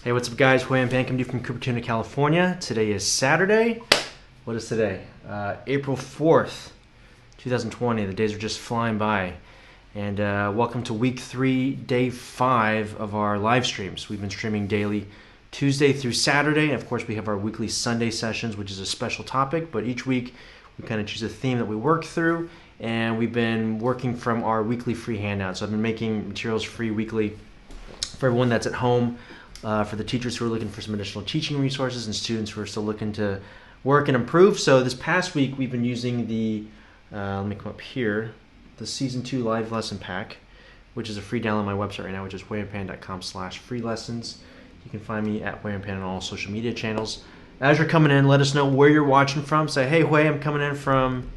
Hey, what's up, guys? Huei-Yuan coming to you from Cupertino, California. Today is Saturday. What is today? April 4th, 2020. The days are just flying by. And welcome to week 3, day 5 of our live streams. We've been streaming daily Tuesday through Saturday. And of course, we have our weekly Sunday sessions, which is a special topic. But each week, we kind of choose a theme that we work through. And we've been working from our weekly free handout. So I've been making materials free weekly for everyone that's at home. For the teachers who are looking for some additional teaching resources and students who are still looking to work and improve. So this past week we've been using the, let me come up here, the Season 2 Live Lesson Pack, which is a free download on my website right now, which is hueyuanpan.com/free lessons. You can find me at hueyuanpan on all social media channels. As you're coming in, let us know where you're watching from. Say, hey, Huey, I'm coming in from...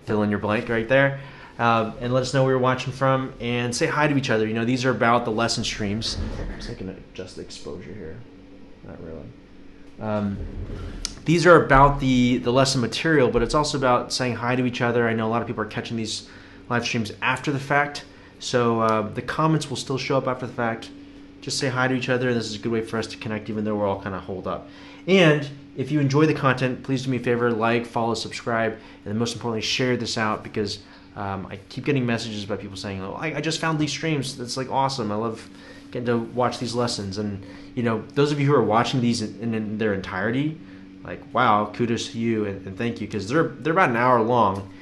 Fill in your blank right there. And let us know where you're watching from, and say hi to each other. You know, these are about the lesson streams. I'm just going to adjust the exposure here. Not really. These are about the lesson material, but it's also about saying hi to each other. I know a lot of people are catching these live streams after the fact, so the comments will still show up after the fact. Just say hi to each other, and this is a good way for us to connect, even though we're all kind of holed up. And if you enjoy the content, please do me a favor, like, follow, subscribe, and then most importantly, share this out, because I keep getting messages by people saying, oh, I just found these streams. That's like awesome. I love getting to watch these lessons. And, you know, those of you who are watching these in their entirety, like, wow, kudos to you and thank you, because they're about an hour long.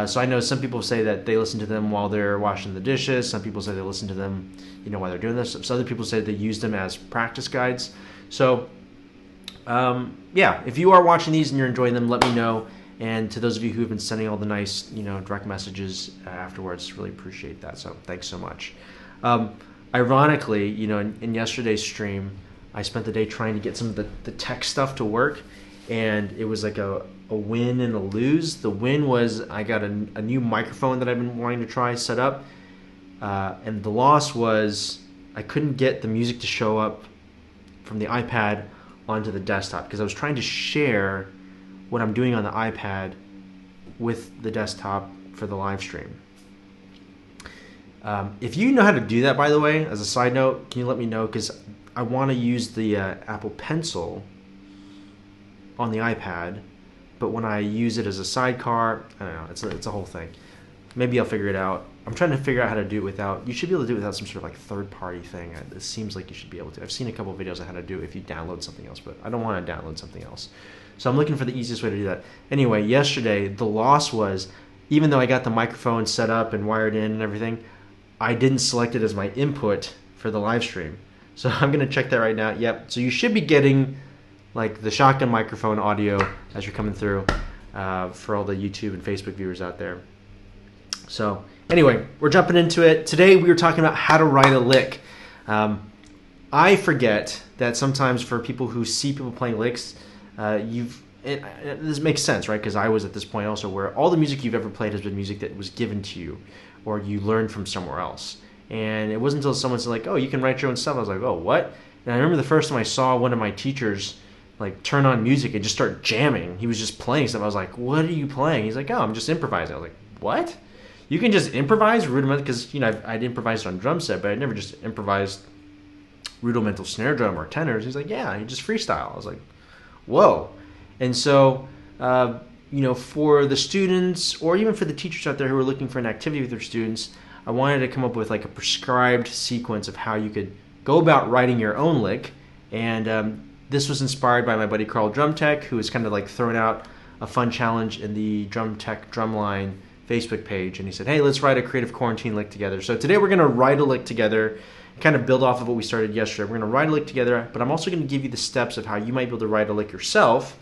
So I know some people say that they listen to them while they're washing the dishes. Some people say they listen to them, you know, while they're doing this. Some other people say they use them as practice guides. So, yeah, if you are watching these and you're enjoying them, let me know. And to those of you who have been sending all the nice, you know, direct messages afterwards, really appreciate that. So thanks so much. Ironically, you know, in yesterday's stream, I spent the day trying to get some of the tech stuff to work, and it was like a win and a lose. The win was I got a new microphone that I've been wanting to try set up, and the loss was I couldn't get the music to show up from the iPad onto the desktop, because I was trying to share what I'm doing on the iPad with the desktop for the live stream. If you know how to do that, by the way, as a side note, can you let me know? Because I want to use the Apple Pencil on the iPad, but when I use it as a sidecar, I don't know, it's a whole thing. Maybe I'll figure it out. I'm trying to figure out how to do it without, you should be able to do it without some sort of like third-party thing. It seems like you should be able to. I've seen a couple of videos on how to do it if you download something else, but I don't want to download something else. So I'm looking for the easiest way to do that. Anyway, yesterday, the loss was, even though I got the microphone set up and wired in and everything, I didn't select it as my input for the live stream. So I'm going to check that right now. Yep, so you should be getting like the shotgun microphone audio as you're coming through for all the YouTube and Facebook viewers out there. So anyway, we're jumping into it. Today we were talking about how to write a lick. I forget that sometimes for people who see people playing licks, this makes sense, right? Because I was at this point also where all the music you've ever played has been music that was given to you or you learned from somewhere else. And it wasn't until someone said like, oh, you can write your own stuff. I was like, oh, what? And I remember the first time I saw one of my teachers like turn on music and just start jamming. He was just playing stuff. I was like, what are you playing? He's like, oh, I'm just improvising. I was like, what? You can just improvise rudimental, because, you know, I'd improvised on drum set, but I'd never just improvised rudimental snare drum or tenors. He's like, yeah, you just freestyle. I was like, whoa. And so, you know, for the students or even for the teachers out there who are looking for an activity with their students, I wanted to come up with like a prescribed sequence of how you could go about writing your own lick. And this was inspired by my buddy Carl Drum Tech, who was kind of like throwing out a fun challenge in the Drum Tech Drumline Facebook page. And he said, hey, let's write a creative quarantine lick together. So today we're going to write a lick together, kind of build off of what we started yesterday. We're going to write a lick together, but I'm also going to give you the steps of how you might be able to write a lick yourself.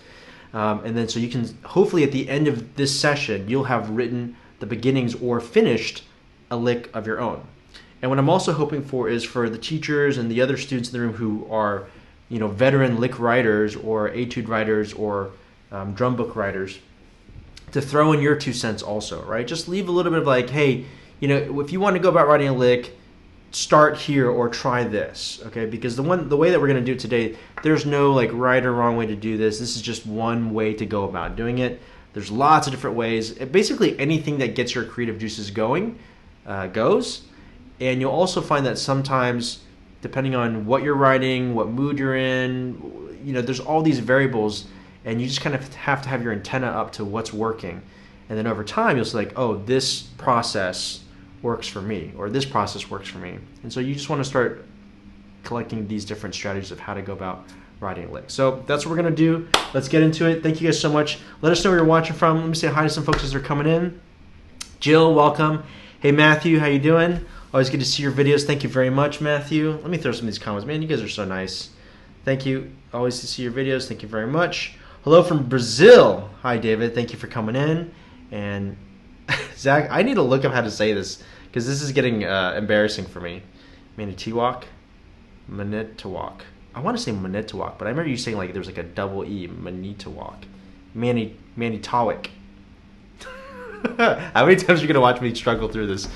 And then so you can, hopefully at the end of this session, you'll have written the beginnings or finished a lick of your own. And what I'm also hoping for is for the teachers and the other students in the room who are, you know, veteran lick writers or etude writers or drum book writers, to throw in your 2 cents also, right? Just leave a little bit of like, hey, you know, if you want to go about writing a lick, start here or try this, okay? Because the way that we're going to do it today, there's no like right or wrong way to do this. This is just one way to go about doing it. There's lots of different ways. Basically anything that gets your creative juices going goes. And you'll also find that sometimes, depending on what you're writing, what mood you're in, there's all these variables, and you just kind of have to have your antenna up to what's working. And then over time, you'll say, like, oh, this process works for me, or this process works for me. And so you just want to start collecting these different strategies of how to go about writing a lick. So that's what we're going to do. Let's get into it. Thank you guys so much. Let us know where you're watching from. Let me say hi to some folks as they're coming in. Jill, welcome. Hey, Matthew, how you doing? Always good to see your videos. Thank you very much, Matthew. Let me throw some of these comments. Man, you guys are so nice. Thank you. Always to see your videos. Thank you very much. Hello from Brazil. Hi, David. Thank you for coming in. And Zach, I need to look up how to say this because this is getting embarrassing for me. Manitowoc? Manitowoc. I want to say Manitowoc, but I remember you saying like there's like a double E. Manitowoc. Manitowoc. How many times are you going to watch me struggle through this?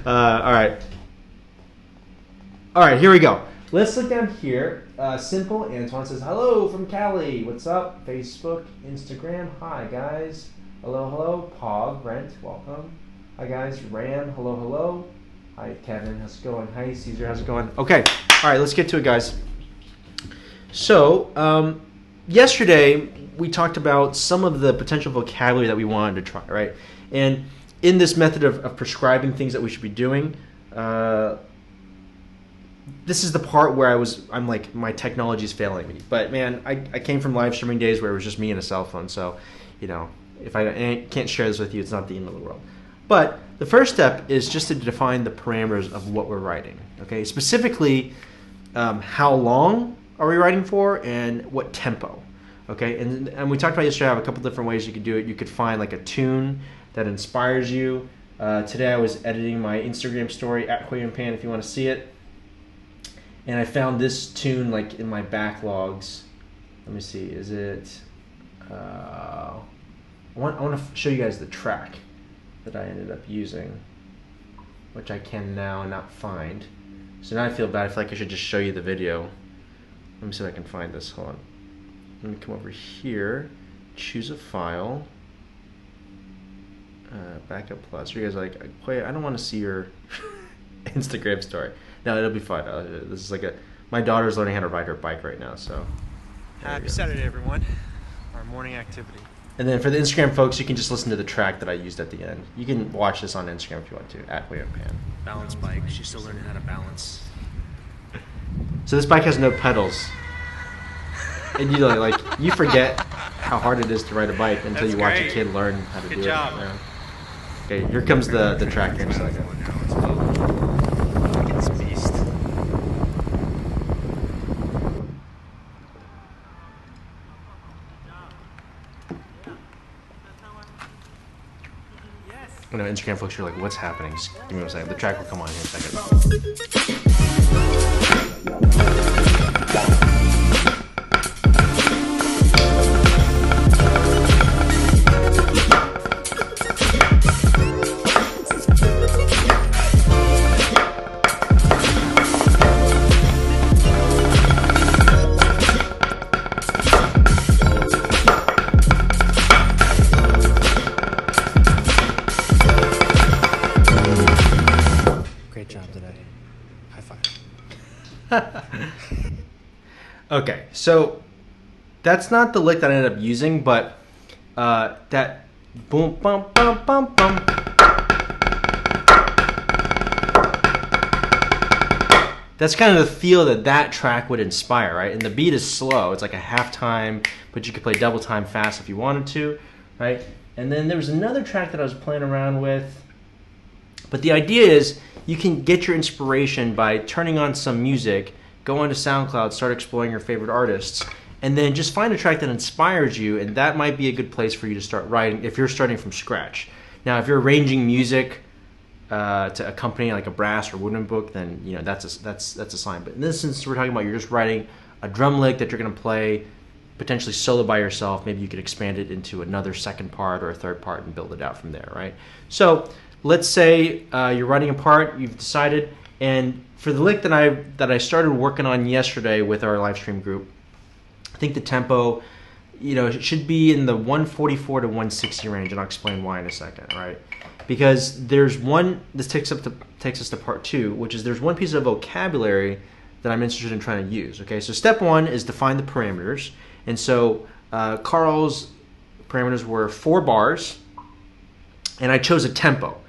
All right. All right, here we go. Let's look down here. Simple Antoine says, hello from Cali. What's up? Facebook, Instagram. Hi, guys. Hello, hello. Pog, Brent, welcome. Hi, guys. Ram, hello, hello. Hi, Kevin. How's it going? Hi, Caesar. How's it going? Okay. All right, let's get to it, guys. So, yesterday, we talked about some of the potential vocabulary that we wanted to try, right? And in this method of prescribing things that we should be doing, this is the part where I'm like, my technology is failing me. But man, I came from live streaming days where it was just me and a cell phone. So, if I can't share this with you, it's not the end of the world. But the first step is just to define the parameters of what we're writing. Okay, specifically, how long are we writing for and what tempo. Okay, and we talked about yesterday. I have a couple different ways you could do it. You could find like a tune that inspires you. Today I was editing my Instagram story at Huei-Yuan if you want to see it. And I found this tune like in my backlogs. Let me see, is it, I want to show you guys the track that I ended up using, which I can now not find. So now I feel bad. I feel like I should just show you the video. Let me see if I can find this, hold on. Let me come over here, choose a file, backup plus. You guys are like, wait, I don't want to see your Instagram story. No, it'll be fine. This is like my daughter's learning how to ride her bike right now, so. Happy Saturday, everyone. Our morning activity. And then for the Instagram folks, you can just listen to the track that I used at the end. You can watch this on Instagram if you want to, at Huei-Yuan. Balance bike. She's still learning how to balance. So this bike has no pedals. And you forget how hard it is to ride a bike until you watch a kid learn how to do it. Good job. Yeah. Okay, here comes the track here in a second. Look at this beast. I know Instagram folks are like, what's happening? Just give me 1 second. The track will come on here in a second. Great job today. High five. Okay, so that's not the lick that I ended up using, but that boom, bum, bum, bum, bum. That's kind of the feel that track would inspire, right? And the beat is slow. It's like a half time, but you could play double time fast if you wanted to, right? And then there was another track that I was playing around with. But the idea is you can get your inspiration by turning on some music, go onto SoundCloud, start exploring your favorite artists, and then just find a track that inspires you, and that might be a good place for you to start writing if you're starting from scratch. Now, if you're arranging music to accompany like a brass or wooden book, then that's a sign. But in this instance, we're talking about you're just writing a drum lick that you're going to play potentially solo by yourself. Maybe you could expand it into another second part or a third part and build it out from there, right? So let's say you're writing a part, you've decided, and for the lick that I started working on yesterday with our live stream group, I think the tempo it should be in the 144 to 160 range, and I'll explain why in a second, right? Because there's one. This takes us to part two, which is there's one piece of vocabulary that I'm interested in trying to use. Okay, so step one is define the parameters, and so Carl's parameters were 4 bars, and I chose a tempo,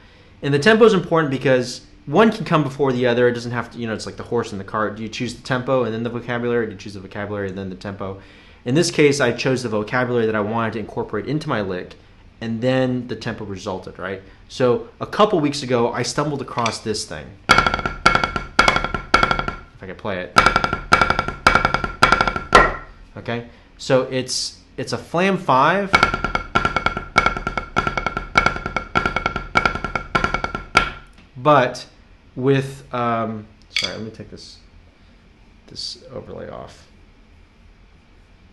and the tempo is important because one can come before the other. It doesn't have to, it's like the horse and the cart. Do you choose the tempo and then the vocabulary? Or do you choose the vocabulary and then the tempo? In this case, I chose the vocabulary that I wanted to incorporate into my lick, and then the tempo resulted, right? So a couple weeks ago, I stumbled across this thing. If I could play it. Okay, so it's a flam 5. But with, sorry, let me take this overlay off.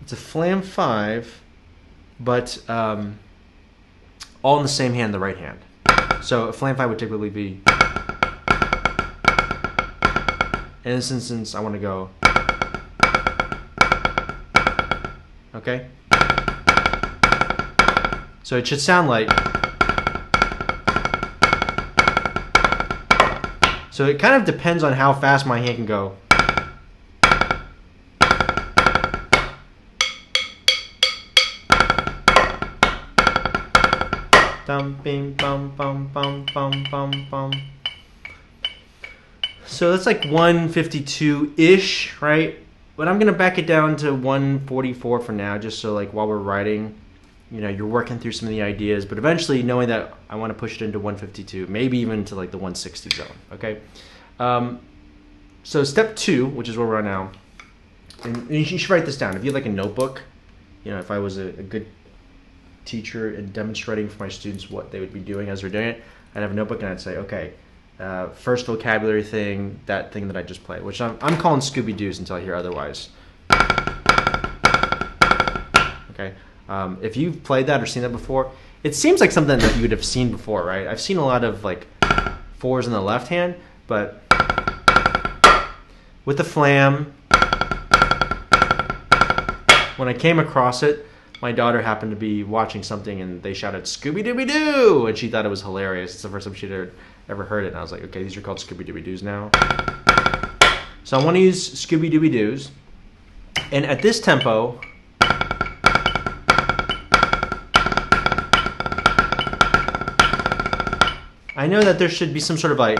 It's a flam 5, but all in the same hand, the right hand. So a flam 5 would typically be, in this instance, I want to go, okay? So it should sound like, so it kind of depends on how fast my hand can go. Dum, bing, bum, bum, bum, bum, bum, bum. So that's like 152-ish, right? But I'm gonna back it down to 144 for now, just so like while we're writing, you're working through some of the ideas, but eventually knowing that I want to push it into 152, maybe even to like the 160 zone, okay? So step 2, which is where we're at now, and you should write this down. If you have like a notebook, if I was a good teacher and demonstrating for my students what they would be doing as they're doing it, I'd have a notebook and I'd say, okay, first vocabulary thing, that thing that I just played, which I'm calling Scooby-Doo's until I hear otherwise. Okay. If you've played that or seen that before, it seems like something that you would have seen before, right? I've seen a lot of like 4s in the left hand, but with the flam, when I came across it, my daughter happened to be watching something and they shouted Scooby-Dooby-Doo, and she thought it was hilarious. It's the first time she'd ever heard it, and I was like, okay, these are called Scooby-Dooby-Doos now. So I want to use Scooby-Dooby-Doos, and at this tempo, I know that there should be some sort of like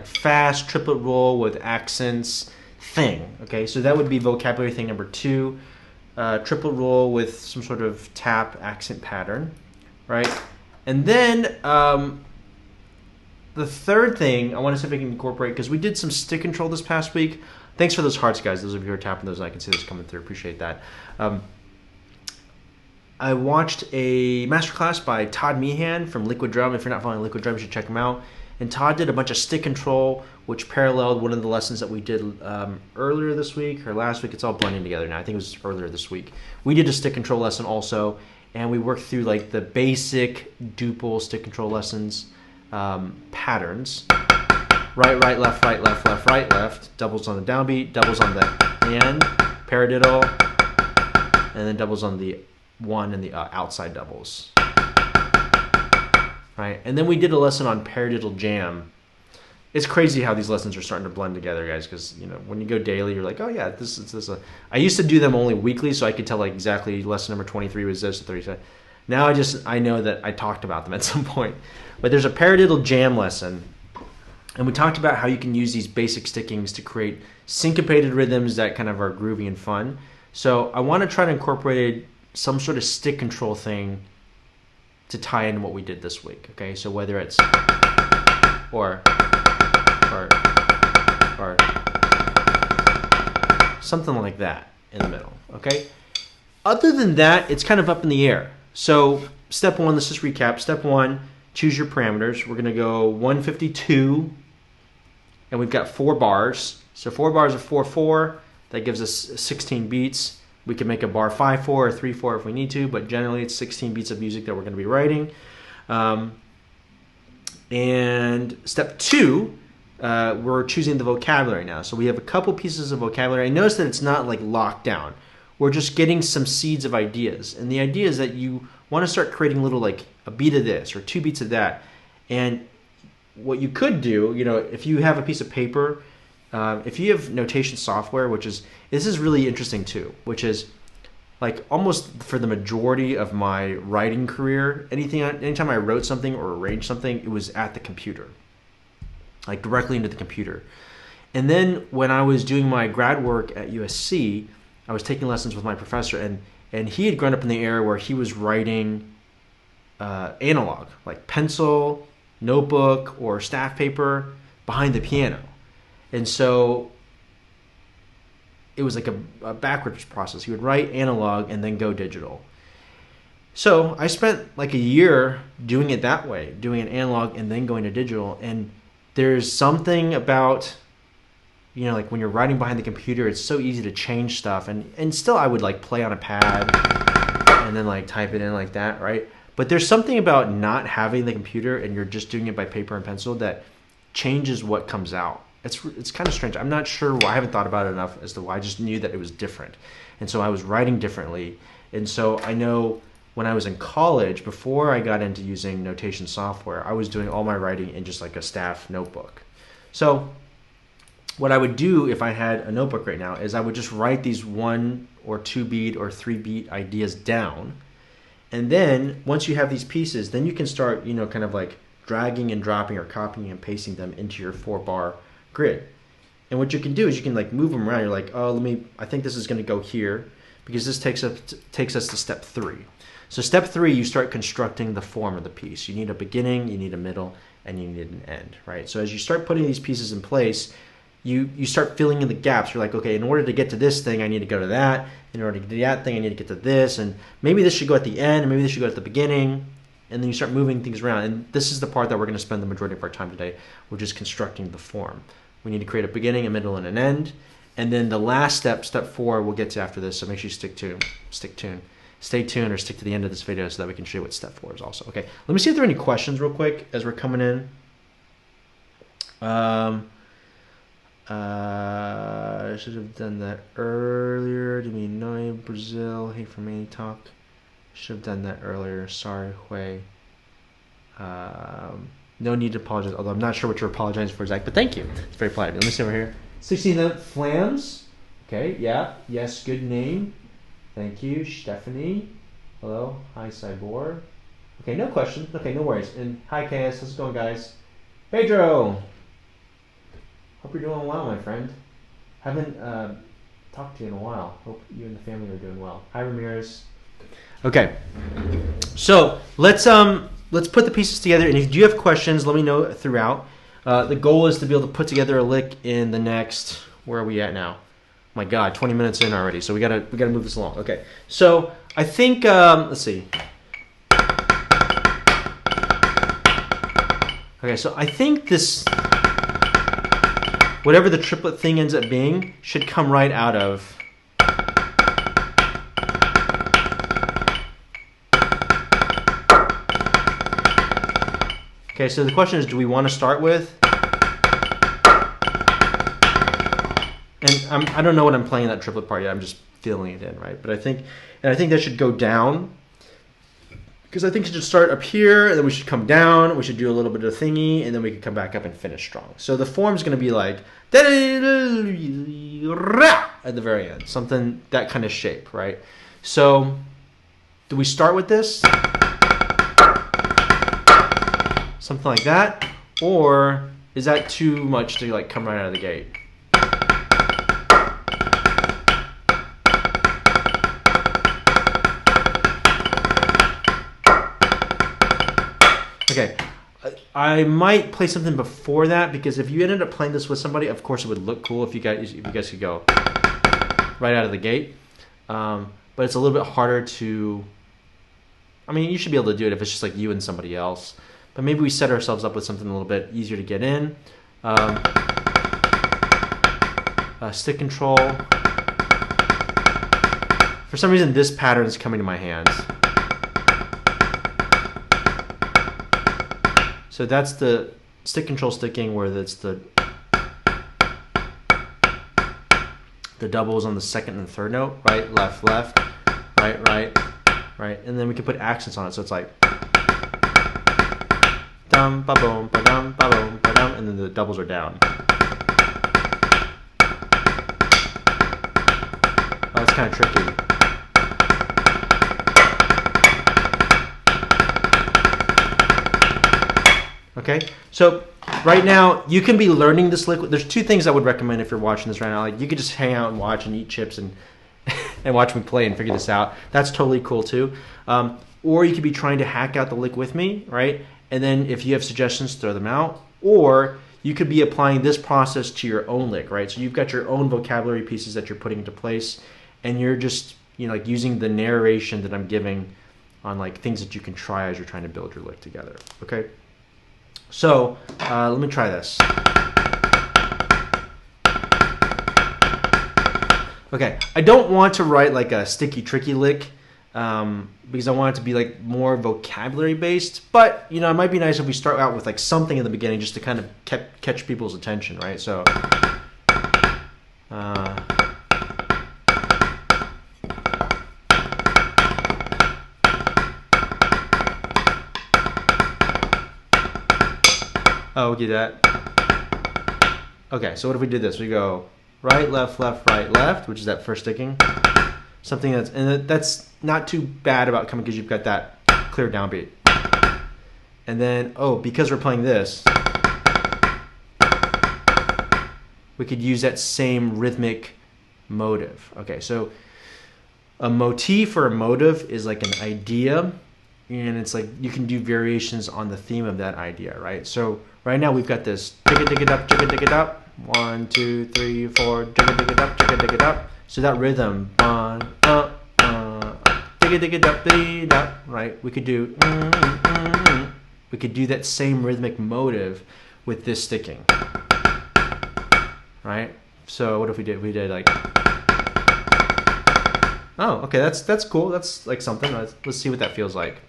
fast triplet roll with accents thing. Okay, so that would be vocabulary thing number 2. Triplet roll with some sort of tap accent pattern, right? And then the third thing I want to see if I can incorporate, because we did some stick control this past week. Thanks for those hearts, guys. Those of you who are tapping those, I can see those coming through. Appreciate that. I watched a masterclass by Todd Meehan from Liquid Drum. If you're not following Liquid Drum, you should check him out. And Todd did a bunch of stick control, which paralleled one of the lessons that we did earlier this week or last week. It's all blending together now. I think it was earlier this week. We did a stick control lesson also, and we worked through like the basic duple stick control lessons patterns. Right, right, left, right, left, left, right, left. Doubles on the downbeat, doubles on the and, paradiddle, and then doubles on the 1 and the outside doubles. Right, and then we did a lesson on paradiddle jam. It's crazy how these lessons are starting to blend together, guys, because when you go daily, you're like, oh yeah, this is a. I used to do them only weekly, so I could tell like exactly lesson number 23 was this, 37. Now I know that I talked about them at some point. But there's a paradiddle jam lesson, and we talked about how you can use these basic stickings to create syncopated rhythms that kind of are groovy and fun. So I want to try to incorporate some sort of stick control thing to tie in what we did this week. Okay, so whether it's or something like that in the middle. Okay. Other than that, it's kind of up in the air. So step 1, let's just recap. Step 1, choose your parameters. We're gonna go 152, and we've got 4 bars. So 4 bars of 4/4. That gives us 16 beats. We can make a bar 5/4 or 3/4 if we need to, but generally it's 16 beats of music that we're going to be writing. And step 2, we're choosing the vocabulary now. So we have a couple pieces of vocabulary. And notice that it's not like locked down. We're just getting some seeds of ideas. And the idea is that you want to start creating little like a beat of this or 2 beats of that. And what you could do, if you have a piece of paper, if you have notation software, this is really interesting too, which is like almost for the majority of my writing career, anytime I wrote something or arranged something, it was at the computer, like directly into the computer. And then when I was doing my grad work at USC, I was taking lessons with my professor, and he had grown up in the era where he was writing analog, like pencil, notebook, or staff paper behind the piano. And so it was like a backwards process. He would write analog and then go digital. So I spent like a year doing it that way, doing an analog and then going to digital. And there's something about, like when you're writing behind the computer, it's so easy to change stuff. And still I would like play on a pad and then like type it in like that, right? But there's something about not having the computer and you're just doing it by paper and pencil that changes what comes out. It's kind of strange. I'm not sure why. I haven't thought about it enough as to why. I just knew that it was different. And so I was writing differently. And so I know when I was in college, before I got into using notation software, I was doing all my writing in just like a staff notebook. So what I would do if I had a notebook right now is I would just write these 1 or 2 beat or 3 beat ideas down. And then once you have these pieces, then you can start, kind of like dragging and dropping or copying and pasting them into your 4-bar grid. And what you can do is you can like move them around. You're like, I think this is going to go here because this takes us to step 3. So step 3, you start constructing the form of the piece. You need a beginning, you need a middle, and you need an end, right? So as you start putting these pieces in place, you start filling in the gaps. You're like, okay, in order to get to this thing, I need to go to that. In order to get to that thing, I need to get to this. And maybe this should go at the end, and maybe this should go at the beginning. And then you start moving things around. And this is the part that we're going to spend the majority of our time today, which is constructing the form. We need to create a beginning, a middle, and an end. And then the last step, step 4, we'll get to after this. So make sure you stay tuned or stick to the end of this video so that we can show you what step 4 is also. Okay, let me see if there are any questions real quick as we're coming in. I should have done that earlier. Do me know Brazil. Hey, for me talk. Should have done that earlier. Sorry, Huei. No need to apologize, although I'm not sure what you're apologizing for, Zach, but thank you. It's very polite. Let me see over here. 16 Flams. Okay, yeah. Yes, good name. Thank you. Stephanie. Hello. Hi, Cybor. Okay, no questions. Okay, no worries. And hi, KS. How's it going, guys? Pedro. Hope you're doing well, my friend. Haven't talked to you in a while. Hope you and the family are doing well. Hi, Ramirez. Okay, so let's put the pieces together. And if you have questions, let me know throughout. The goal is to be able to put together a lick in the next. Where are we at now? My God, 20 minutes in already. So we gotta move this along. Okay, so I think let's see. Okay, so I think this. Whatever the triplet thing ends up being should come right out of okay, so the question is, do we want to start with? And I don't know what I'm playing that triplet part yet. I'm just feeling it in, right? But I think that should go down. Because I think it should start up here, and then we should come down, we should do a little bit of thingy, and then we can come back up and finish strong. So the form's going to be like at the very end, something that kind of shape, right? So do we start with this? Something like that? Or is that too much to like come right out of the gate? Okay, I might play something before that, because if you ended up playing this with somebody, of course it would look cool if you guys could go right out of the gate. But it's a little bit harder to. I mean, you should be able to do it if it's just like you and somebody else. But maybe we set ourselves up with something a little bit easier to get in. Stick control. For some reason, this pattern is coming to my hands. So that's the stick control sticking, where it's the The doubles on the second and third note, right, left, left, right, right, right, and then we can put accents on it. So it's like dum ba boom ba dum ba boom ba dum, and then the doubles are down. Oh, that's kind of tricky. Okay, so right now you can be learning this lick. There's two things I would recommend if you're watching this right now. Like you could just hang out and watch and eat chips and and watch me play and figure this out. That's totally cool too. Or you could be trying to hack out the lick with me, right? And then if you have suggestions, throw them out. Or you could be applying this process to your own lick, right? So you've got your own vocabulary pieces that you're putting into place, and you're just like using the narration that I'm giving on like things that you can try as you're trying to build your lick together. Okay. So let me try this. Okay, I don't want to write like a sticky tricky lick because I want it to be like more vocabulary based. But it might be nice if we start out with like something in the beginning just to kind of catch people's attention, right? So. Oh, we do that. Okay, so what if we did this? We go right, left, right, left, which is that first sticking. Something that's not too bad about coming because you've got that clear downbeat. And then, because we're playing this, we could use that same rhythmic motive. Okay, so a motif or a motive is like an idea, and it's like you can do variations on the theme of that idea, right? So right now we've got this digga digga dup, digga digga dup. 1, 2, 3, 4, digga digga dup, digga digga dup. So that rhythm, digga digga dup, digga dup, right? We could do that same rhythmic motive with this sticking, right? So what if we did? We did like, okay, that's cool. That's like something. Let's see what that feels like.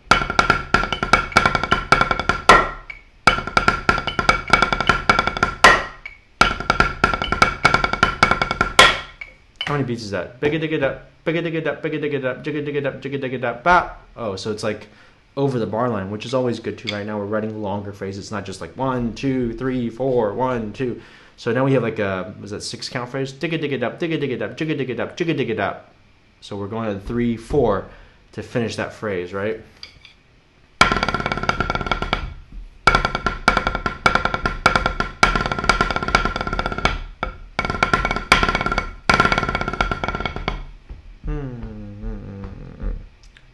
How many beats is that? Bigga digga dup, bigga digga dup, bigga digga dup, jigga digga dup, jigga digga dup, bop. Oh, so it's like over the bar line, which is always good too. Right now we're writing longer phrases. It's not just like 1, 2, 3, 4, 1, 2. So now we have like a 6 count phrase? Digga digga dup, digga digga dup, jigga digga dup, jigga digga dup. So we're going to 3, 4 to finish that phrase, right?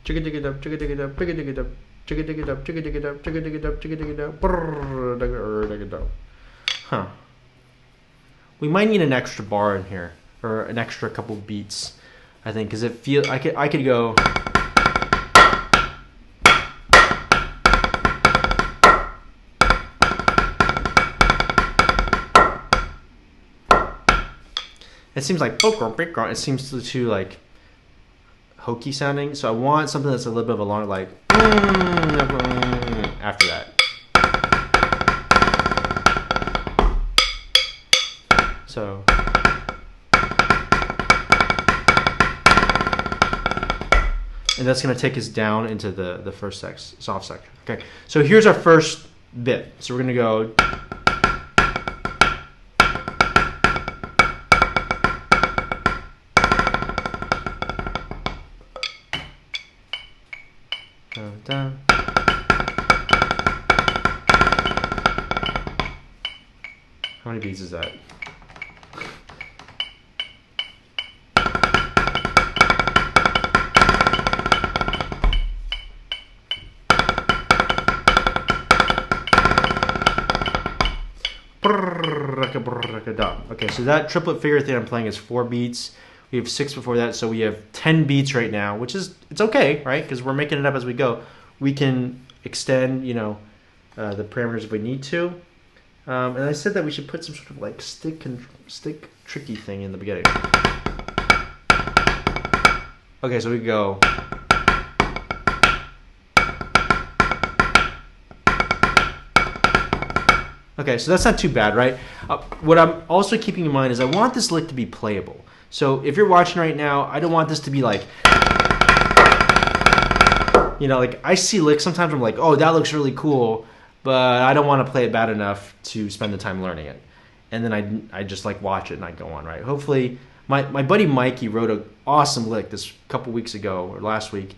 Jigga digga dup, jigga digga dup, bigga digga dup, jigga digga dup, jigga digga dup, jigga digga dup, jigga digga dup, brrr, digga dup. Huh. We might need an extra bar in here, or an extra couple beats, I think, because I could go. It seems like it seems too like hokey sounding, so I want something that's a little bit of a longer, like after that. So and that's going to take us down into the first soft section. Okay, so here's our first bit. So we're going to go. Down. How many beats is that? Okay, so that triplet figure thing I'm playing is 4 beats. We have 6 before that, so we have 10 beats right now, which is, it's okay, right? Because we're making it up as we go. We can extend, the parameters if we need to. And I said that we should put some sort of like stick tricky thing in the beginning. Okay, so we go. Okay, so that's not too bad, right? What I'm also keeping in mind is I want this lick to be playable. So if you're watching right now, I don't want this to be like, like I see licks sometimes, I'm like, oh, that looks really cool, but I don't want to play it bad enough to spend the time learning it. And then I just like watch it and I go on, right? Hopefully, my buddy Mikey wrote an awesome lick this couple weeks ago or last week,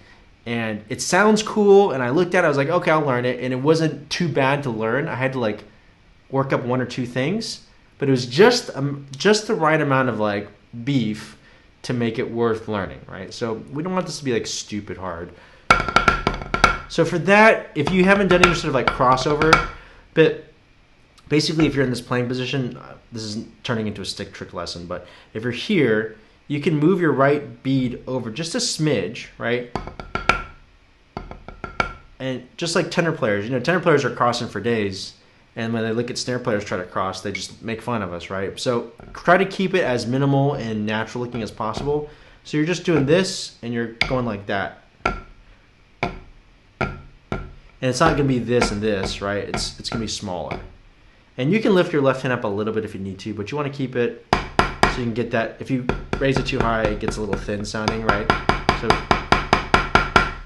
and it sounds cool, and I looked at it, I was like, okay, I'll learn it, and it wasn't too bad to learn. I had to like work up one or two things, but it was just the right amount of like beef to make it worth learning, right? So we don't want this to be like stupid hard. So for that, if you haven't done any sort of like crossover, but basically if you're in this playing position, this is turning into a stick trick lesson, but if you're here, you can move your right bead over just a smidge, right? And just like tenor players, tenor players are crossing for days, and when they look at snare players try to cross, they just make fun of us, right? So try to keep it as minimal and natural looking as possible. So you're just doing this, and you're going like that. And it's not going to be this and this, right? It's going to be smaller. And you can lift your left hand up a little bit if you need to, but you want to keep it so you can get that. If you raise it too high, it gets a little thin sounding, right?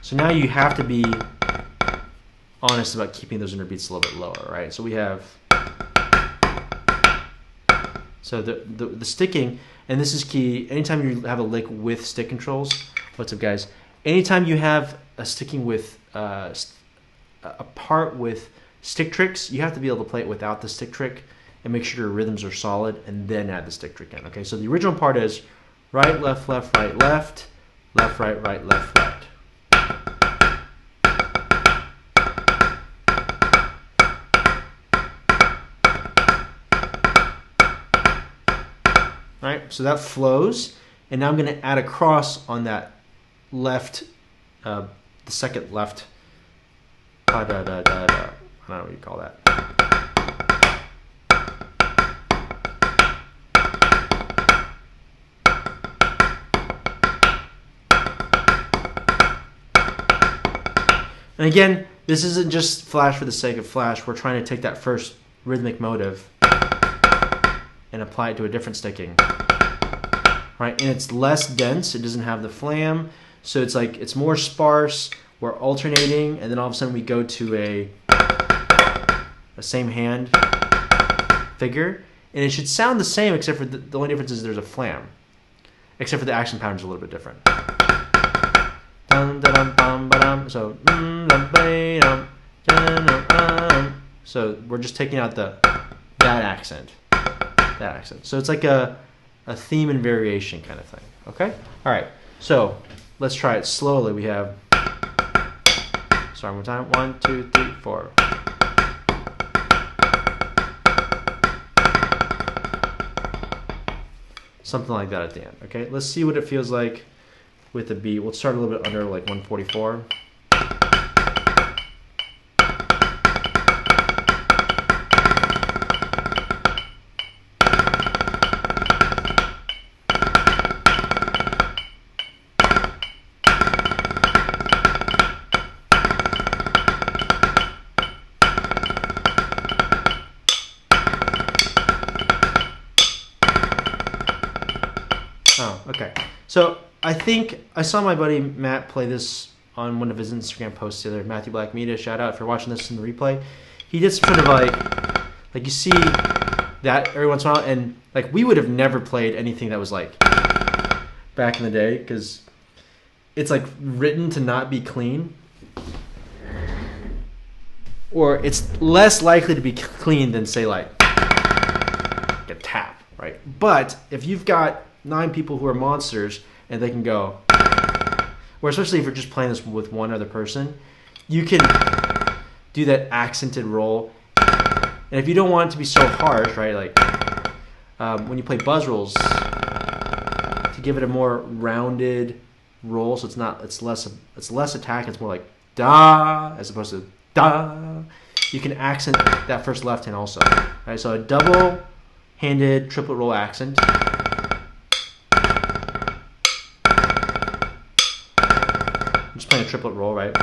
So now you have to be honest about keeping those inner beats a little bit lower, right? So we have, so the sticking, and this is key, anytime you have a lick with stick controls, what's up guys? Anytime you have a sticking with, a part with stick tricks, you have to be able to play it without the stick trick and make sure your rhythms are solid and then add the stick trick in, okay? So the original part is right, left, left, right, left, left, right, right, left, right. Right, so that flows, and now I'm going to add a cross on that left, the second left, I don't know what you call that. And again, this isn't just flash for the sake of flash. We're trying to take that first rhythmic motive and apply it to a different sticking, right? And it's less dense. It doesn't have the flam, so it's like it's more sparse. We're alternating, and then all of a sudden we go to a same hand figure, and it should sound the same except for the only difference is there's a flam, except for the action pattern is a little bit different. So we're just taking out that accent. So it's like a theme and variation kind of thing. Okay? All right. So let's try it slowly. We have, sorry, one more time. 1, 2, 3, 4. Something like that at the end. Okay? Let's see what it feels like with the beat. We'll start a little bit under like 144. Oh, okay. So I think I saw my buddy Matt play this on one of his Instagram posts the other day. Matthew Black Media, shout out if you're watching this in the replay. He did some sort of like you see that every once in a while, and like we would have never played anything that was like back in the day because it's like written to not be clean, or it's less likely to be clean than say like a tap, right? But if you've got 9 people who are monsters and they can go, or especially if you're just playing this with one other person, you can do that accented roll. And if you don't want it to be so harsh, right, like when you play buzz rolls, to give it a more rounded roll, so it's less attack, it's more like da as opposed to da. You can accent that first left hand also, right? So a double-handed triplet roll accent. I'm just playing a triplet roll, right?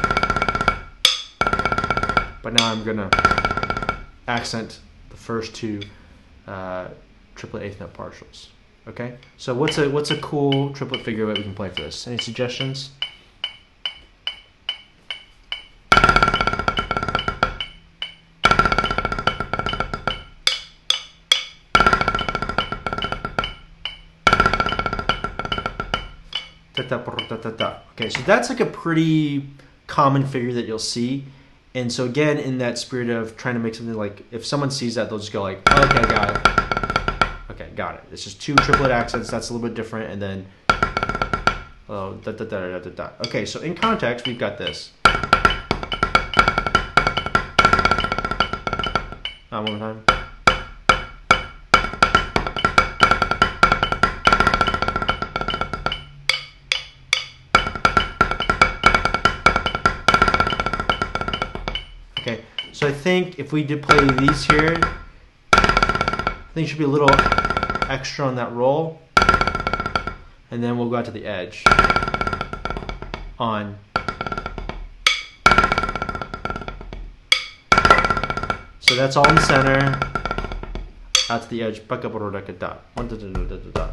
But now I'm gonna accent the first 2 triplet eighth note partials. Okay, so what's a cool triplet figure that we can play for this? Any suggestions? Okay, so that's like a pretty common figure that you'll see. And so again, in that spirit of trying to make something like, if someone sees that, they'll just go like, okay, got it. Okay, got it. It's just two triplet accents. That's a little bit different. And then, oh, da, da, da, da, da, da. Okay, so in context, we've got this. One more time. Okay, so I think if we did play these here, I think it should be a little extra on that roll. And then we'll go out to the edge. On. So that's all in the center. Out to the edge.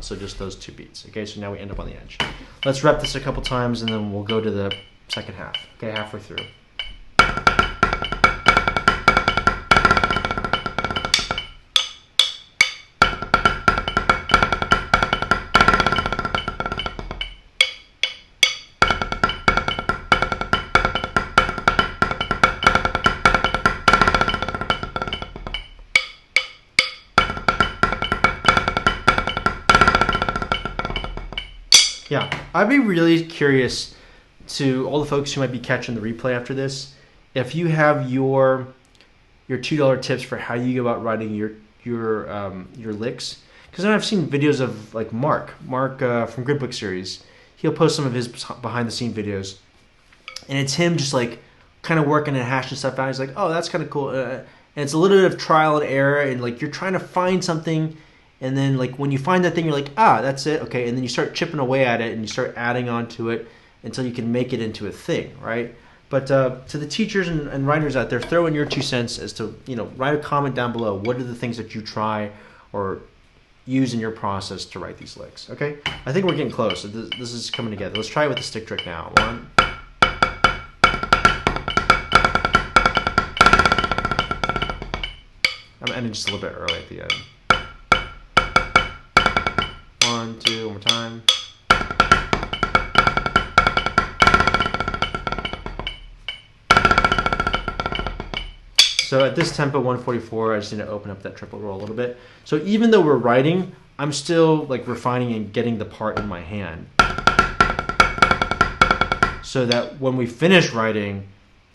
So just those two beats. Okay, so now we end up on the edge. Let's rep this a couple times and then we'll go to the second half. Okay, halfway through. Yeah, I'd be really curious to all the folks who might be catching the replay after this, if you have your $2 tips for how you go about writing your licks. Because then I've seen videos of like Mark from Gridbook series. He'll post some of his behind the scene videos, and it's him just like kind of working and hashing stuff out. He's like, oh, that's kind of cool, and it's a little bit of trial and error, and like you're trying to find something. And then like when you find that thing, you're like, ah, that's it, okay. And then you start chipping away at it and you start adding on to it until you can make it into a thing, right? But to the teachers and writers out there, throw in your 2 cents as to, write a comment down below. What are the things that you try or use in your process to write these licks, okay? I think we're getting close. This is coming together. Let's try it with the stick trick now. 1. I'm ending just a little bit early at the end. 1, 2, one more time. So at this tempo, 144, I just need to open up that triple roll a little bit. So even though we're writing, I'm still like refining and getting the part in my hand. So that when we finish writing,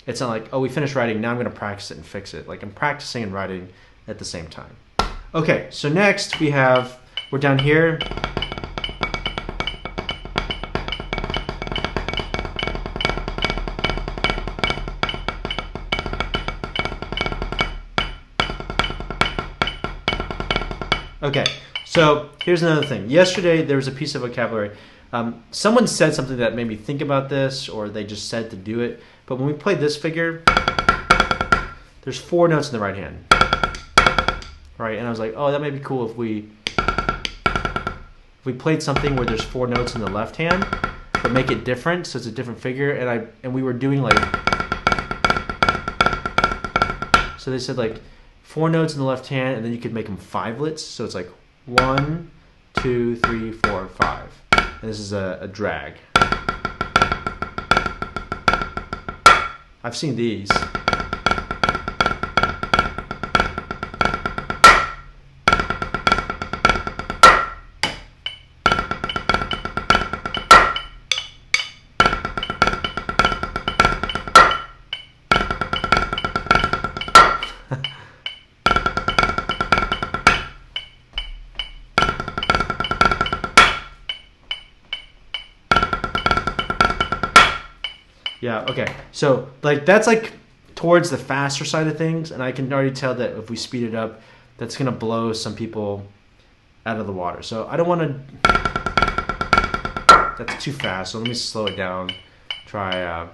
it's not like, oh, we finished writing, now I'm going to practice it and fix it. Like I'm practicing and writing at the same time. Okay, so next we're down here. Okay, so here's another thing. Yesterday there was a piece of vocabulary. Someone said something that made me think about this, or they just said to do it. But when we played this figure, there's 4 notes in the right hand. Right, and I was like, oh, that might be cool if we played something where there's 4 notes in the left hand, but make it different, so it's a different figure. And we were doing like, so they said like 4 notes in the left hand, and then you could make them 5-lets. So it's like 1, 2, 3, 4, 5. And this is a drag. I've seen these. Yeah, okay. So like that's like towards the faster side of things, and I can already tell that if we speed it up, that's gonna blow some people out of the water. So I don't want to. That's too fast. So let me slow it down. Try.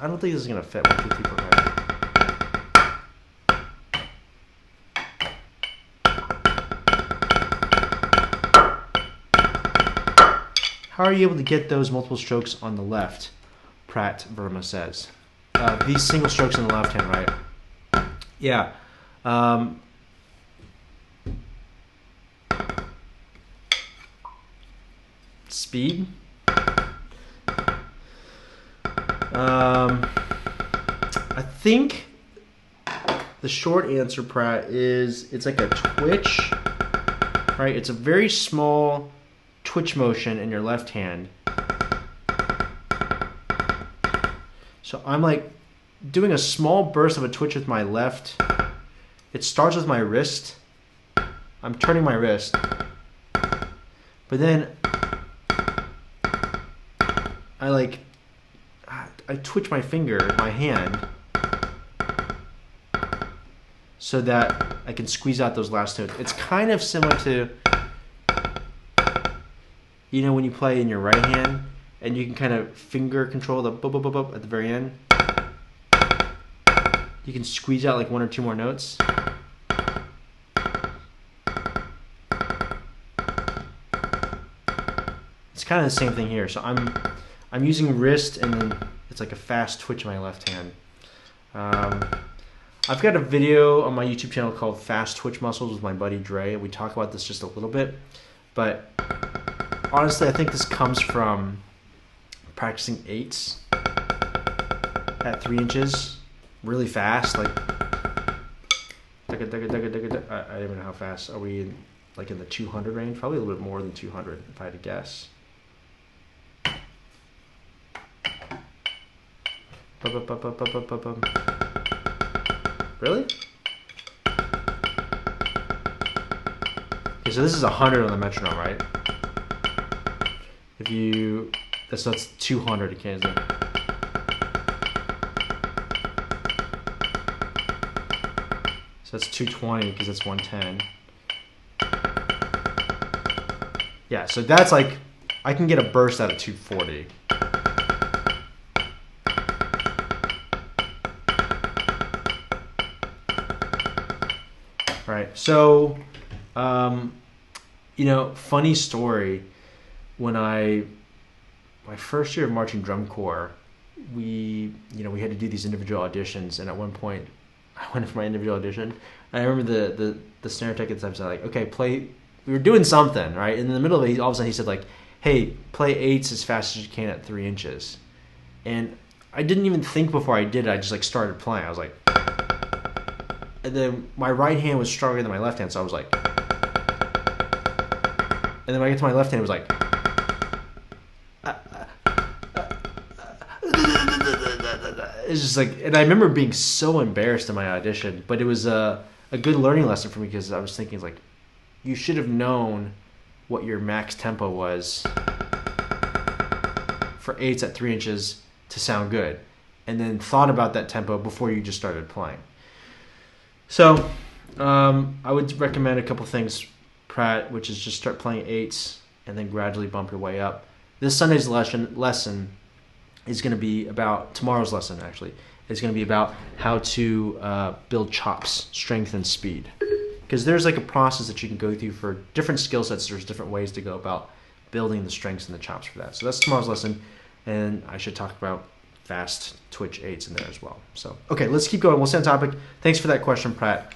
I don't think this is gonna fit. 1, 2, 3, 4, 5. How are you able to get those multiple strokes on the left? Pratt Verma says. These single strokes on the left hand, right? Yeah. Speed. I think the short answer, Pratt, is it's like a twitch, right? It's a very small twitch motion in your left hand. So I'm like doing a small burst of a twitch with my left. It starts with my wrist. I'm turning my wrist. But then I twitch my finger, my hand, so that I can squeeze out those last notes. It's kind of similar to, you know, when you play in your right hand and you can kind of finger control the boop, boop, boop, boop at the very end. You can squeeze out like 1 or 2 more notes. It's kind of the same thing here. So I'm using wrist and then it's like a fast twitch in my left hand. I've got a video on my YouTube channel called Fast Twitch Muscles with my buddy Dre. We talk about this just a little bit, but honestly, I think this comes from practicing 8s at 3 inches really fast. Like, I don't even know how fast. Are we like in the 200 range? Probably a little bit more than 200 if I had to guess. Really? Okay, so this is 100 on the metronome, right? If you, that's 200 again, isn't it? So that's 220 because it's 110. Yeah, so that's like, I can get a burst out of 240. Right. So, you know, funny story. When my first year of marching drum corps, we had to do these individual auditions, and at one point, I went for my individual audition. And I remember the snare tech at the time said like, okay, play. We were doing something, right? And in the middle of it, all of a sudden he said like, hey, play 8s as fast as you can at 3 inches. And I didn't even think before I did it. I just like started playing. I was like. And then my right hand was stronger than my left hand, so I was like, and then when I get to my left hand, it was like, it's just like, and I remember being so embarrassed in my audition, but it was a good learning lesson for me because I was thinking like, you should have known what your max tempo was for 8s at 3 inches to sound good, and then thought about that tempo before you just started playing. So, I would recommend a couple things, Pratt, which is just start playing 8s and then gradually bump your way up. This Sunday's lesson is going to be about, tomorrow's lesson actually, is going to be about how to build chops, strength, and speed. Because there's like a process that you can go through for different skill sets. There's different ways to go about building the strengths and the chops for that. So that's tomorrow's lesson, and I should talk about fast twitch 8s in there as well. So, okay, let's keep going. We'll stay on topic. Thanks for that question, Pratt.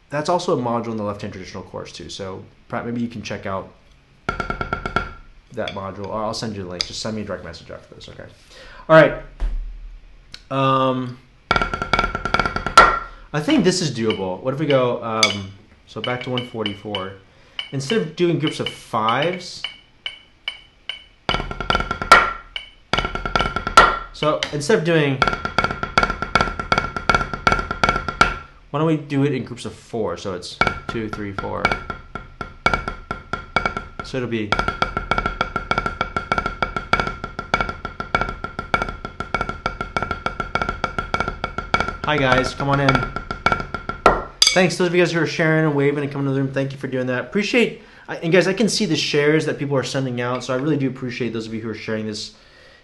That's also a module in the left-hand traditional course too. So, Pratt, maybe you can check out that module, or I'll send you the link. Just send me a direct message after this, okay? All right. I think this is doable. What if we go, so back to 144. Instead of doing groups of 5s, so instead of doing, why don't we do it in groups of 4? So it's 2, 3, 4. So it'll be, hi guys, come on in. Thanks those of you guys who are sharing and waving and coming to the room. Thank you for doing that. Appreciate And guys, I can see the shares that people are sending out, so I really do appreciate those of you who are sharing this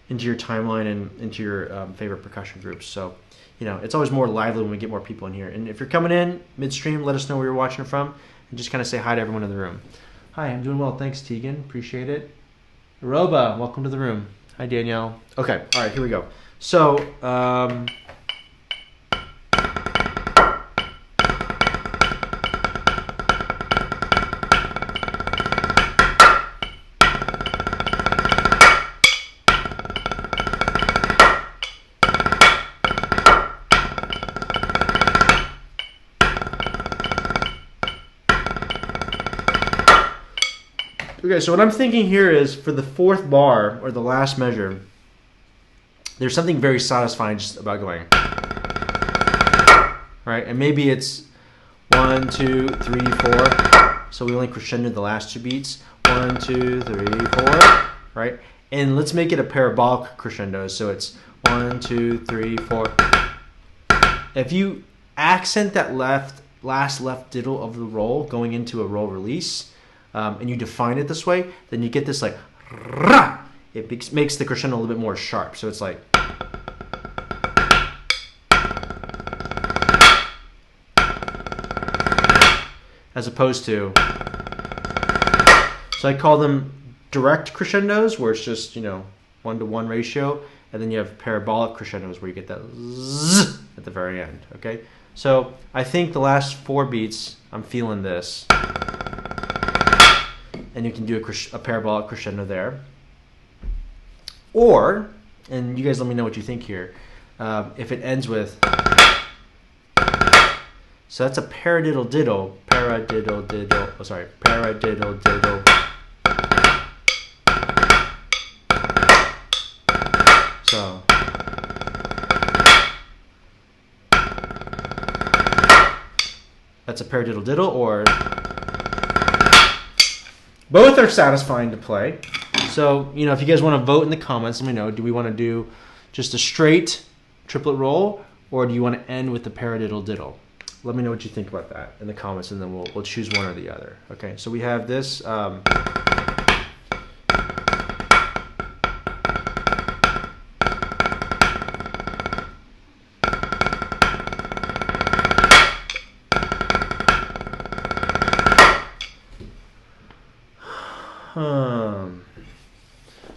into your timeline and into your favorite percussion groups. So, it's always more lively when we get more people in here. And if you're coming in midstream, let us know where you're watching from, and just kind of say hi to everyone in the room. Hi, I'm doing well. Thanks, Tegan. Appreciate it. Roba, welcome to the room. Hi, Danielle. Okay, all right, here we go. So, okay, so what I'm thinking here is for the fourth bar, or the last measure, there's something very satisfying just about going, right? And maybe it's 1, 2, 3, 4. So we only crescendo the last 2 beats. 1, 2, 3, 4, right? And let's make it a parabolic crescendo. So it's 1, 2, 3, 4. If you accent that last left diddle of the roll going into a roll release, and you define it this way, then you get this like, it makes the crescendo a little bit more sharp. So it's like, as opposed to, so I call them direct crescendos, where it's just 1-to-1 ratio, and then you have parabolic crescendos where you get that zzz at the very end. Okay, so I think the last 4 beats, I'm feeling this. And you can do a parabolic crescendo there. Or, and you guys let me know what you think here, if it ends with, so that's a paradiddle diddle, paradiddle diddle, paradiddle diddle. So, that's a paradiddle diddle, or both are satisfying to play. So, if you guys want to vote in the comments, let me know. Do we want to do just a straight triplet roll, or do you want to end with the paradiddle diddle? Let me know what you think about that in the comments, and then we'll choose one or the other. Okay, so we have this.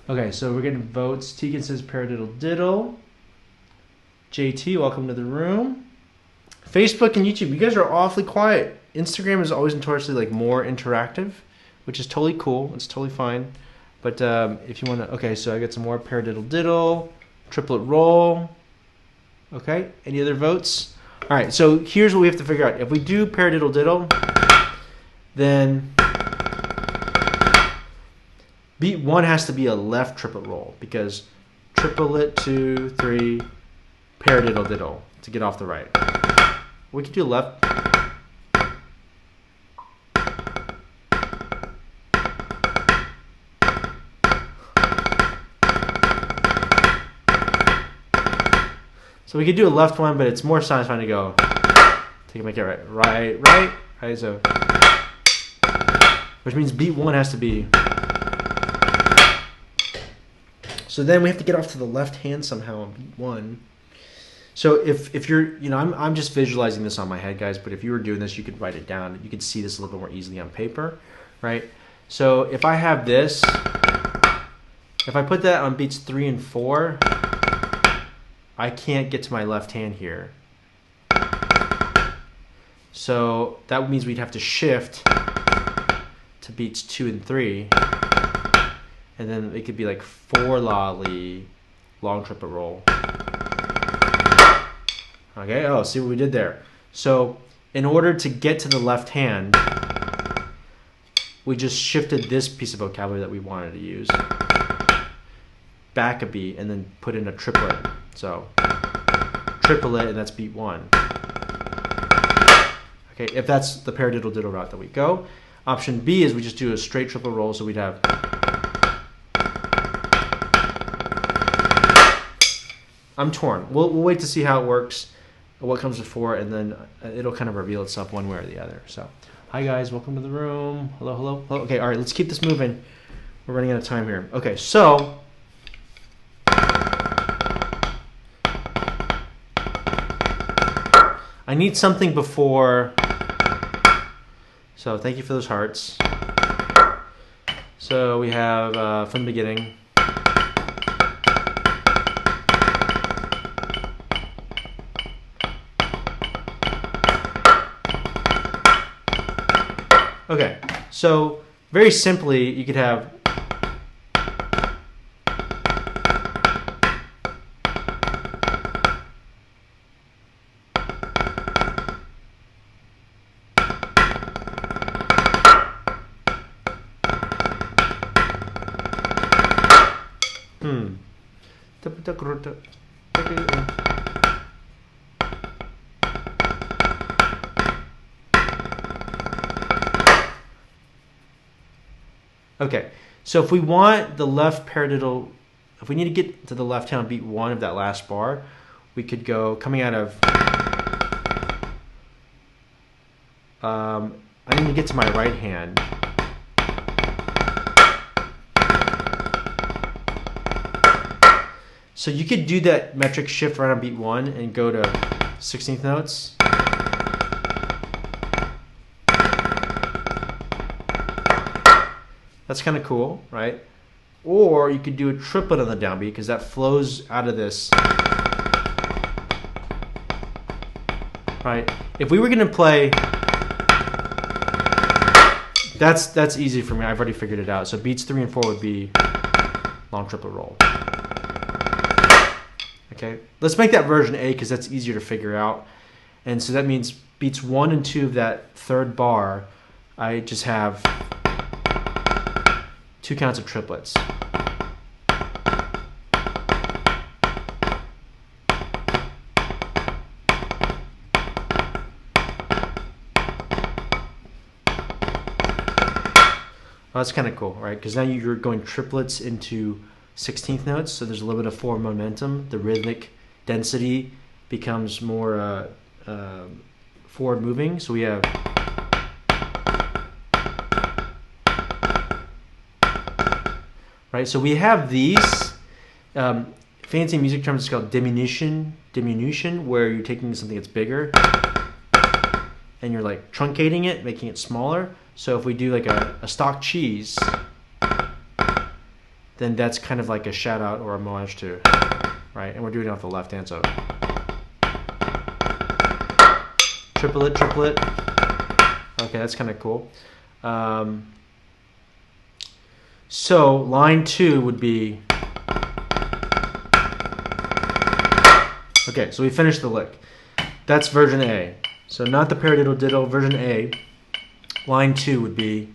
Okay, so we're getting votes. Tegan says paradiddle diddle. JT, welcome to the room. Facebook and YouTube, you guys are awfully quiet. Instagram is always notoriously more interactive, which is totally cool. It's totally fine. But if you want to, okay, so I got some more paradiddle diddle, triplet roll. Okay, any other votes? All right, so here's what we have to figure out. If we do paradiddle diddle, then beat 1 has to be a left triplet roll, because triplet 2, 3, paradiddle diddle to get off the right. We could do left. So we could do a left one, but it's more satisfying to go. To make it right. So, which means beat 1 has to be. So then we have to get off to the left hand somehow on beat 1. So if you're, I'm just visualizing this on my head, guys, but if you were doing this, you could write it down. You could see this a little bit more easily on paper, right? So if I have this, if I put that on beats 3 and 4, I can't get to my left hand here. So that means we'd have to shift to beats 2 and 3. And then it could be like 4 lolly, long triplet roll. Okay, oh, see what we did there. So in order to get to the left hand, we just shifted this piece of vocabulary that we wanted to use back a beat and then put in a triplet. So triplet, and that's beat 1. Okay, if that's the paradiddle diddle route that we go. Option B is we just do a straight triplet roll, so we'd have. I'm torn. We'll wait to see how it works, what comes before, and then it'll kind of reveal itself one way or the other. So, Hi guys, welcome to the room. Hello, hello, hello. Okay, all right, let's keep this moving. We're running out of time here. Okay, so I need something before. So thank you for those hearts. So we have from the beginning. Okay, so very simply, you could have Okay, so if we want the left paradiddle, if we need to get to the left hand on beat 1 of that last bar, we could go coming out of. I need to get to my right hand. So you could do that metric shift right on beat 1 and go to 16th notes. That's kind of cool, right? Or you could do a triplet on the downbeat because that flows out of this. Right? If we were going to play, that's easy for me. I've already figured it out. So beats 3 and 4 would be long triplet roll. Okay, let's make that version A because that's easier to figure out. And so that means beats 1 and 2 of that third bar, I just have 2 counts of triplets. Well, that's kind of cool, right? Because now you're going triplets into 16th notes, so there's a little bit of forward momentum. The rhythmic density becomes more forward moving. So we have right. So we have these fancy music terms. It's called diminution, where you're taking something that's bigger and you're like truncating it, making it smaller. So if we do like a stock cheese, then that's kind of like a shout out or a homage to, right? And we're doing it off the left hand, so triplet, triplet. Okay, that's kind of cool. So line 2 would be, okay, so we finished the lick. That's version A. So not the paradiddle diddle, version A. Line 2 would be,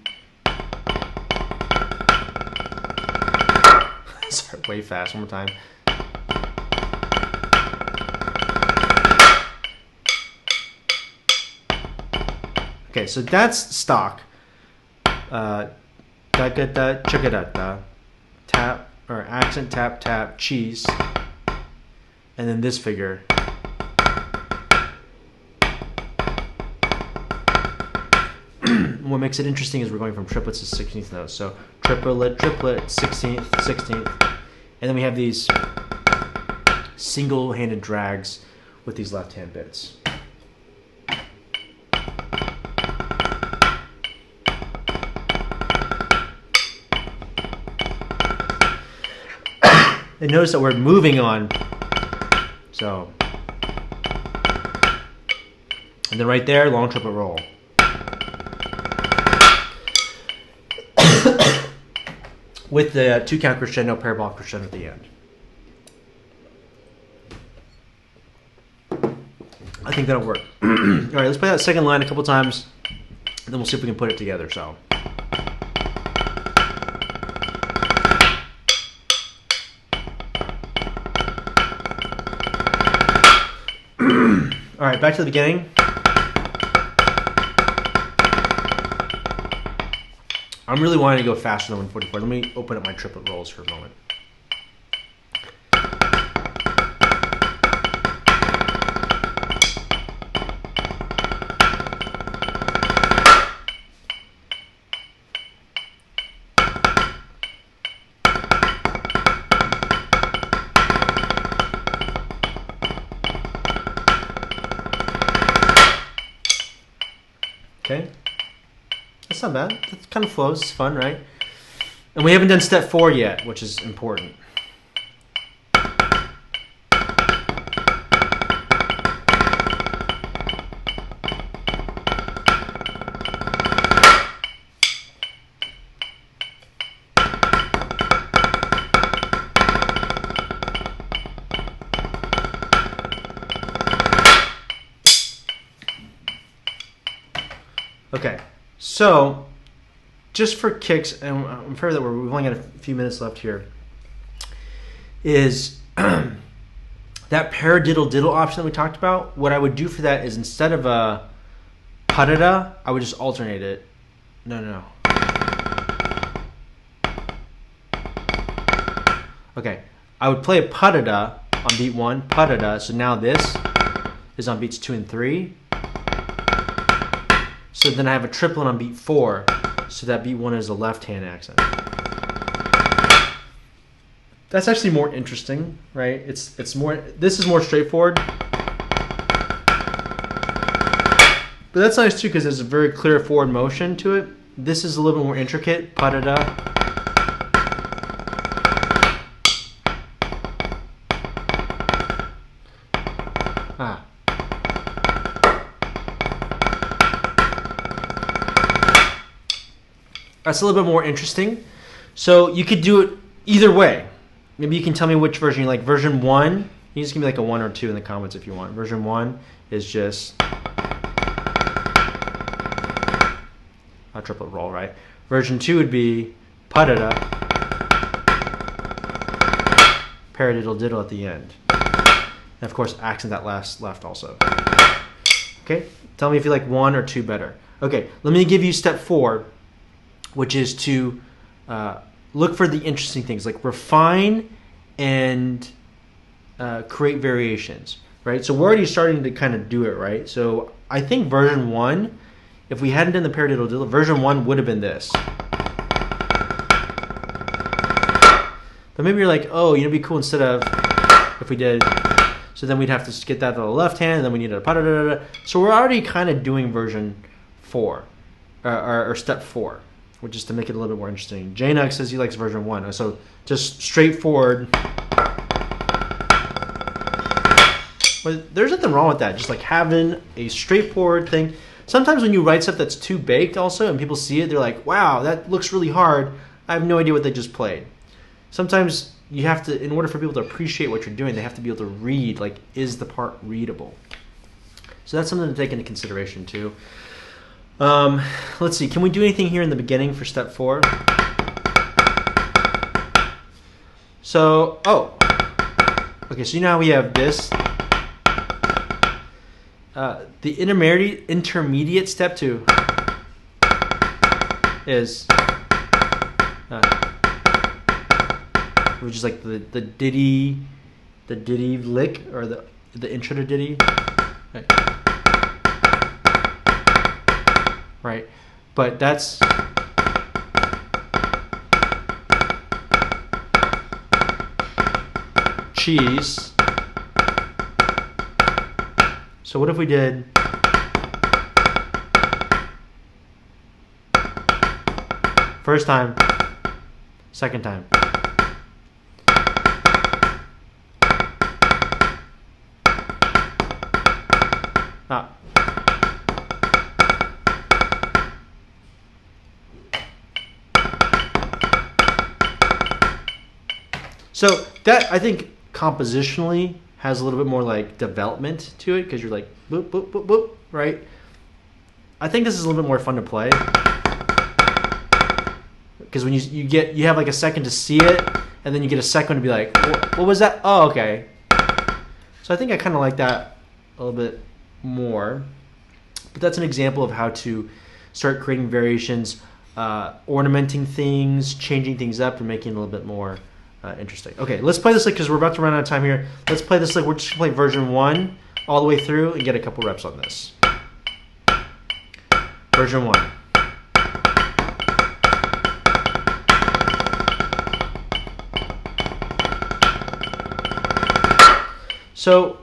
sorry, way fast, one more time. Okay, so that's stock. Da da da chugga da da, tap or accent tap tap cheese, and then this figure. What makes it interesting is we're going from triplets to 16th notes. So triplet, triplet, 16th, 16th. And then we have these single-handed drags with these left-hand bits. And notice that we're moving on. So, and then right there, long triplet roll. With the 2 count crescendo, parabolic crescendo at the end. I think that'll work. All right, let's play that second line a couple times, and then we'll see if we can put it together. So. All right, back to the beginning. I'm really wanting to go faster than 144. Let me open up my triplet rolls for a moment. Okay, that's not bad. That kind of flows. It's fun, right? And we haven't done step 4 yet, which is important. Okay, so just for kicks, and I'm afraid that we've only got a few minutes left here, is that paradiddle diddle option that we talked about. What I would do for that is instead of a padada, I would just alternate it. No. Okay, I would play a padada on beat 1, padada. So now this is on beats 2 and 3. So then I have a triplet on beat 4, so that beat 1 is a left-hand accent. That's actually more interesting, right? It's more. This is more straightforward, but that's nice too because there's a very clear forward motion to it. This is a little bit more intricate. Pa-da-da. Ah. That's a little bit more interesting. So you could do it either way. Maybe you can tell me which version you like. Version 1, you can just give me like a 1 or 2 in the comments if you want. Version 1 is just a triplet roll, right? Version 2 would be pa-da-da, paradiddle diddle at the end. And of course, accent that last left also. Okay, tell me if you like 1 or 2 better. Okay, let me give you step 4, which is to look for the interesting things, like refine and create variations, right? So we're already starting to kind of do it, right? So I think version 1, if we hadn't done the paradiddle diddle, version 1 would have been this. But maybe you're like, oh, it'd be cool instead of if we did. So then we'd have to get that to the left hand, and then we need a pa-da-da-da-da. So we're already kind of doing version 4, or step 4. Which is to make it a little bit more interesting. J-Nug says he likes version 1. So just straightforward. But there's nothing wrong with that. Just like having a straightforward thing. Sometimes when you write stuff that's too baked also and people see it, they're like, wow, that looks really hard. I have no idea what they just played. Sometimes you have to, in order for people to appreciate what you're doing, they have to be able to read, like, is the part readable? So that's something to take into consideration too. Let's see. Can we do anything here in the beginning for step 4? So, okay. So you know how we have this. The intermediate step 2 is which is like the ditty lick or the intro to ditty. Right. Right, but that's cheese. So what if we did first time, second time? Ah. So that, I think, compositionally has a little bit more like development to it because you're like boop boop boop boop, right? I think this is a little bit more fun to play because when you have like a second to see it and then you get a second to be like, what was that? Oh, okay. So I think I kind of like that a little bit more. But that's an example of how to start creating variations, ornamenting things, changing things up, and making it a little bit more interesting. Okay, let's play this like because we're about to run out of time here. Let's play this like we're just gonna play version 1 all the way through and get a couple reps on this. Version 1. So,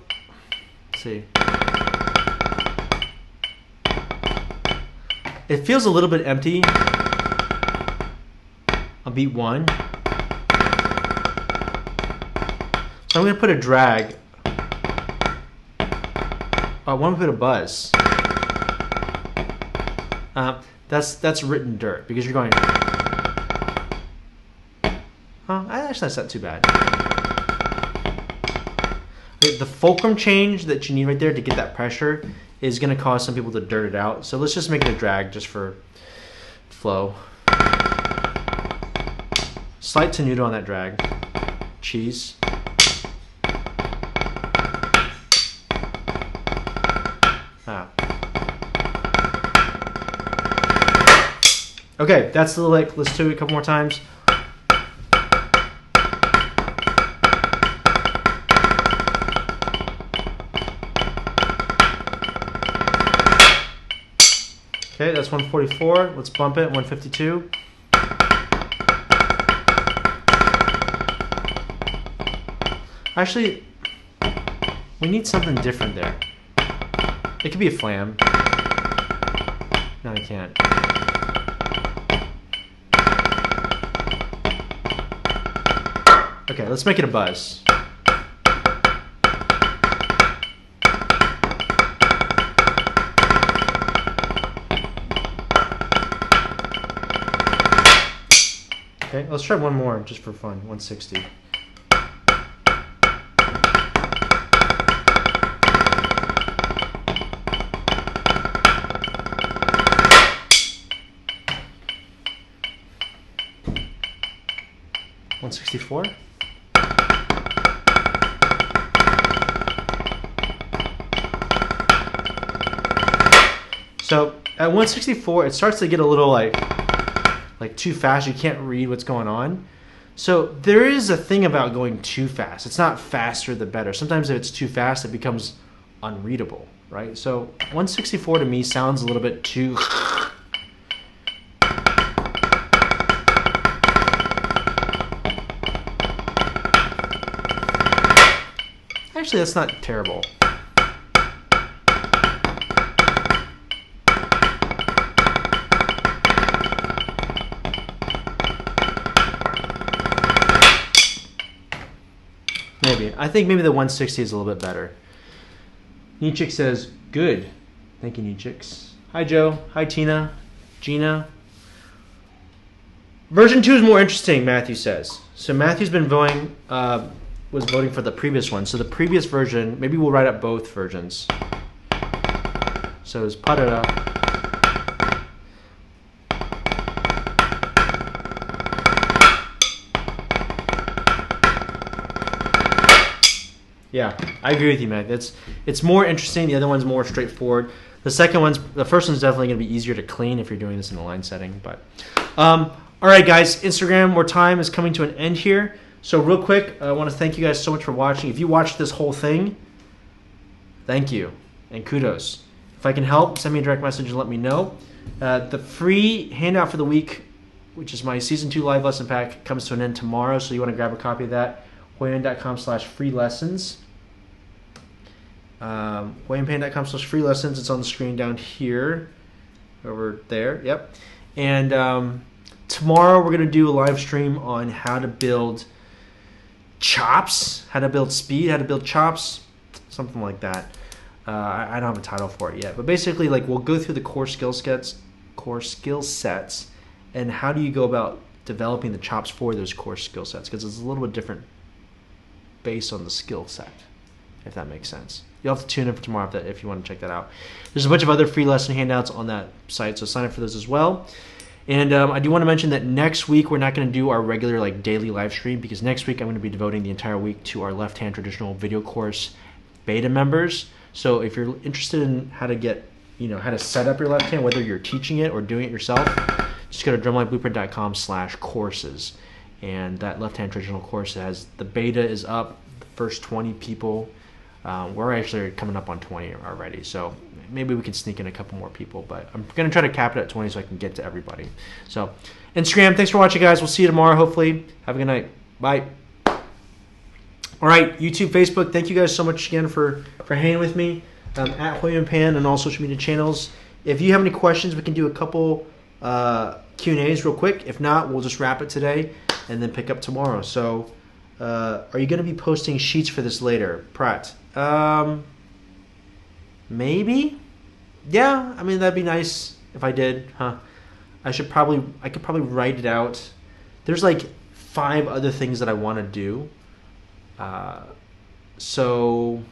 let's see. It feels a little bit empty on beat 1. So I'm going to put a drag. I want to put a buzz. That's written dirt because you're going. Actually, that's not too bad. The fulcrum change that you need right there to get that pressure is going to cause some people to dirt it out. So let's just make it a drag just for flow. Slight tenuto on that drag. Cheese. Okay, that's the lick. Let's do it a couple more times. Okay, that's 144. Let's bump it, 152. Actually, we need something different there. It could be a flam. No, I can't. Okay, let's make it a buzz. Okay, let's try one more just for fun. 160. $164. So at 164, it starts to get a little like too fast. You can't read what's going on. So there is a thing about going too fast. It's not faster the better. Sometimes if it's too fast, it becomes unreadable, right? So 164 to me sounds a little bit too. Actually, that's not terrible. Maybe. I think maybe the 160 is a little bit better. Nietzsche says, good. Thank you, Nietzsche. Hi, Joe. Hi, Tina. Gina. Version 2 is more interesting, Matthew says. So Matthew's been voting, was voting for the previous one. So the previous version, maybe we'll write up both versions. So it's parara. Yeah, I agree with you, Matt. It's more interesting. The other one's more straightforward. The first one's definitely going to be easier to clean if you're doing this in a line setting. But all right, guys, Instagram More Time is coming to an end here. So real quick, I want to thank you guys so much for watching. If you watched this whole thing, thank you and kudos. If I can help, send me a direct message and let me know. The free handout for the week, which is my Season 2 live lesson pack, comes to an end tomorrow. So you want to grab a copy of that. Huei-Yuan.com/free lessons. Huei-Yuan.com/free lessons. It's on the screen down here, over there. Yep. And tomorrow we're going to do a live stream on how to build chops, how to build speed, how to build chops, something like that. I don't have a title for it yet, but basically, like, we'll go through the core skill sets, and how do you go about developing the chops for those core skill sets, because it's a little bit different based on the skill set, if that makes sense. You'll have to tune in for tomorrow if you want to check that out. There's a bunch of other free lesson handouts on that site, so sign up for those as well. And I do want to mention that next week we're not going to do our regular daily live stream, because next week I'm going to be devoting the entire week to our left-hand traditional video course beta members. So if you're interested in how to get, how to set up your left hand, whether you're teaching it or doing it yourself, just go to drumlineblueprint.com/courses. And that left-hand traditional course the beta is up. The first 20 people, we're actually coming up on 20 already. So maybe we can sneak in a couple more people, but I'm going to try to cap it at 20 so I can get to everybody. So Instagram, thanks for watching, guys. We'll see you tomorrow, hopefully. Have a good night. Bye. All right, YouTube, Facebook, thank you guys so much again for hanging with me at Huei-Yuan and all social media channels. If you have any questions, we can do a couple Q&As real quick. If not, we'll just wrap it today and then pick up tomorrow. So are you going to be posting sheets for this later, Pratt? Maybe. Yeah, I mean, that'd be nice if I did, huh? I could probably write it out. There's like 5 other things that I want to do. So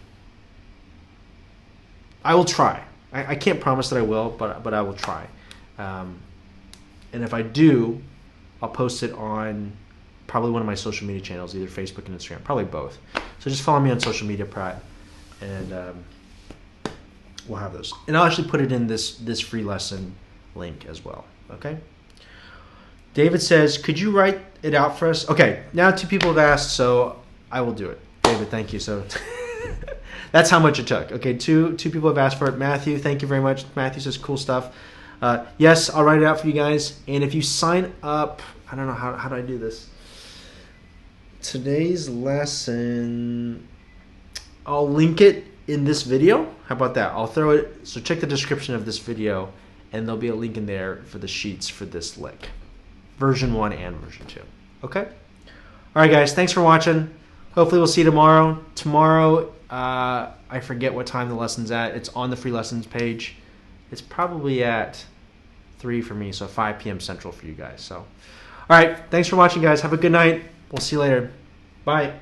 I will try. I can't promise that I will, but I will try. And if I do, I'll post it on probably one of my social media channels, either Facebook and Instagram, probably both. So just follow me on social media, Pratt, and we'll have those. And I'll actually put it in this free lesson link as well. Okay. David says, could you write it out for us? Okay. Now 2 people have asked, so I will do it. David, thank you. So that's how much it took. Okay. 2 people have asked for it. Matthew, thank you very much. Matthew says cool stuff. Yes, I'll write it out for you guys. And if you sign up, I don't know how do I do this? Today's lesson, I'll link it in this video. How about that? I'll throw it. So check the description of this video, and there'll be a link in there for the sheets for this lick, version 1 and version 2. Okay. All right, guys. Thanks for watching. Hopefully, we'll see you tomorrow. Tomorrow, I forget what time the lesson's at. It's on the free lessons page. It's probably at 3 for me, so 5 p.m. Central for you guys. So, all right. Thanks for watching, guys. Have a good night. We'll see you later. Bye.